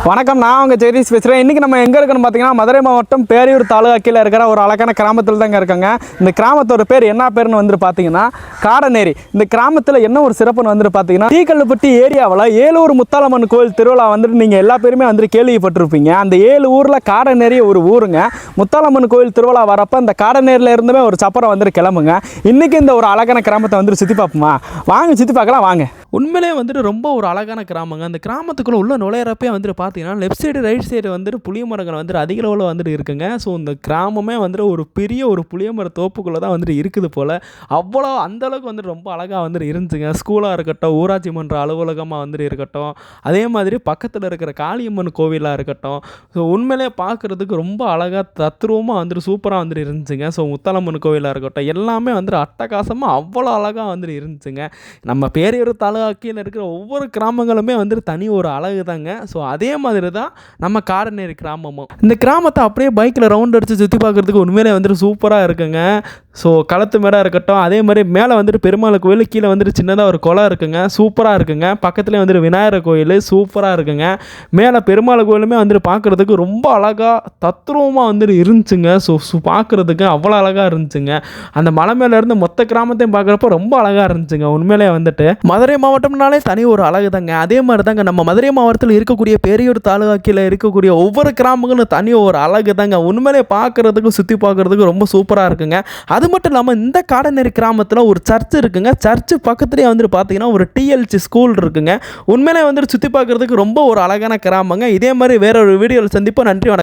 வணக்கம், நான் உங்கள் ஜெயதீஷ் பேசுகிறேன். இன்றைக்கி நம்ம எங்கே இருக்குன்னு பார்த்தீங்கன்னா, மதுரை மாவட்டம் பேரையூர் தாலுகா கீழே இருக்கிற ஒரு அழகான கிராமத்தில் தாங்க இருக்காங்க. இந்த கிராமத்தோட பேர் என்ன பேருன்னு வந்துட்டு பார்த்தீங்கன்னா காடநேரி. இந்த கிராமத்தில் என்ன ஒரு சிறப்புன்னு வந்துட்டு பார்த்தீங்கன்னா, டீக்கல்லுப்பட்டி ஏரியாவில் ஏலூர் முத்தாலம்மன் கோயில் திருவிழா வந்துட்டு நீங்கள் எல்லா பேருமே வந்துட்டு கேள்விப்பட்டிருப்பீங்க. அந்த 7 ஊரில் காடநேரி ஒரு ஊருங்க. முத்தாலம்மன் கோயில் திருவிழா வரப்போ இந்த காடநேரியில் இருந்துமே ஒரு சப்பரம் வந்துட்டு கிளம்புங்க. இன்றைக்கி இந்த ஒரு அழகான கிராமத்தை வந்துட்டு சுற்றி பார்ப்போமா? வாங்க சுற்றி பார்க்கலாம் வாங்க. உண்மையிலே வந்துட்டு ரொம்ப ஒரு அழகான கிராமங்க. அந்த கிராமத்துக்குள்ளே உள்ள நுழையிறப்பே வந்துட்டு பார்த்தீங்கன்னா, லெஃப்ட் சைடு ரைட் சைடு வந்துட்டு புளிய மரங்கள் வந்துட்டு அதிக அளவில் வந்துட்டு இருக்குங்க. ஸோ இந்த கிராமமே வந்துட்டு ஒரு பெரிய ஒரு புளிய மர தோப்புக்குள்ளே தான் வந்துட்டு இருக்குது போல். அவ்வளோ அந்தளவுக்கு வந்துட்டு ரொம்ப அழகாக வந்துட்டு இருந்துச்சுங்க. ஸ்கூலாக இருக்கட்டும், ஊராட்சி மன்ற அலுவலகமாக வந்துட்டு இருக்கட்டும், அதே மாதிரி பக்கத்தில் இருக்கிற காளியம்மன் கோவிலாக இருக்கட்டும். ஸோ உண்மையிலே பார்க்குறதுக்கு ரொம்ப அழகாக தத்ரூபமாக வந்துட்டு சூப்பராக வந்துட்டு இருந்துச்சுங்க. ஸோ முத்தாலம்மன் கோவிலாக இருக்கட்டும், எல்லாமே வந்துட்டு அட்டகாசமாக அவ்வளோ அழகாக வந்துட்டு இருந்துச்சுங்க. நம்ம பேரையூர் தாலுகா கீழே இருக்கிற ஒவ்வொரு கிராமங்களுமே வந்துட்டு தனி ஒரு அழகு தாங்க. ஸோ அதே மாதிரி தான் நம்ம காடநேரி கிராமமும். இந்த கிராமத்தை அப்படியே பைக்கில் ரவுண்ட் அடித்து சுற்றி பார்க்குறதுக்கு உண்மையிலே வந்துட்டு சூப்பராக இருக்குங்க. ஸோ களத்து மேடாக இருக்கட்டும், அதே மாதிரி மேலே வந்துட்டு பெருமாள் கோயில், கீழே வந்துட்டு சின்னதாக ஒரு குளம் இருக்குங்க, சூப்பராக இருக்குங்க. பக்கத்துலேயே வந்துட்டு விநாயகர் கோயில் சூப்பராக இருக்குங்க. மேலே பெருமாள் கோயிலுமே வந்துட்டு பார்க்குறதுக்கு ரொம்ப அழகாக தத்ரூபமாக வந்துட்டு இருந்துச்சுங்க. ஸோ பார்க்குறதுக்கு அவ்வளோ அழகாக இருந்துச்சுங்க. அந்த மலை மேலே இருந்து மொத்த கிராமத்தையும் பார்க்குறப்ப ரொம்ப அழகாக இருந்துச்சுங்க. உண்மையிலே வந்துட்டு மதுரை மாவட்டம்னாலே தனி ஒரு அழகு தாங்க. அதே மாதிரி தாங்க நம்ம மதுரை மாவட்டத்தில் இருக்கக்கூடிய பேரையூர் தாலுகா கீழே இருக்கக்கூடிய ஒவ்வொரு கிராமங்களும் தனி ஒரு அழகு தாங்க. உண்மையிலே பார்க்குறதுக்கு சுற்றி பார்க்குறதுக்கு ரொம்ப சூப்பராக இருக்குங்க. அது மட்டும் இல்லாமல் இந்த காடநேரி கிராமத்தில் ஒரு சர்ச் இருக்குங்க. சர்ச்சு பக்கத்துலேயே வந்துட்டு பார்த்தீங்கன்னா ஒரு டிஎல்சி ஸ்கூல் இருக்குங்க. உண்மையிலே வந்துட்டு சுற்றி பார்க்குறதுக்கு ரொம்ப ஒரு அழகான கிராமங்க. இதே மாதிரி வேற ஒரு வீடியோவில் சந்திப்போம். நன்றி, வணக்கம்.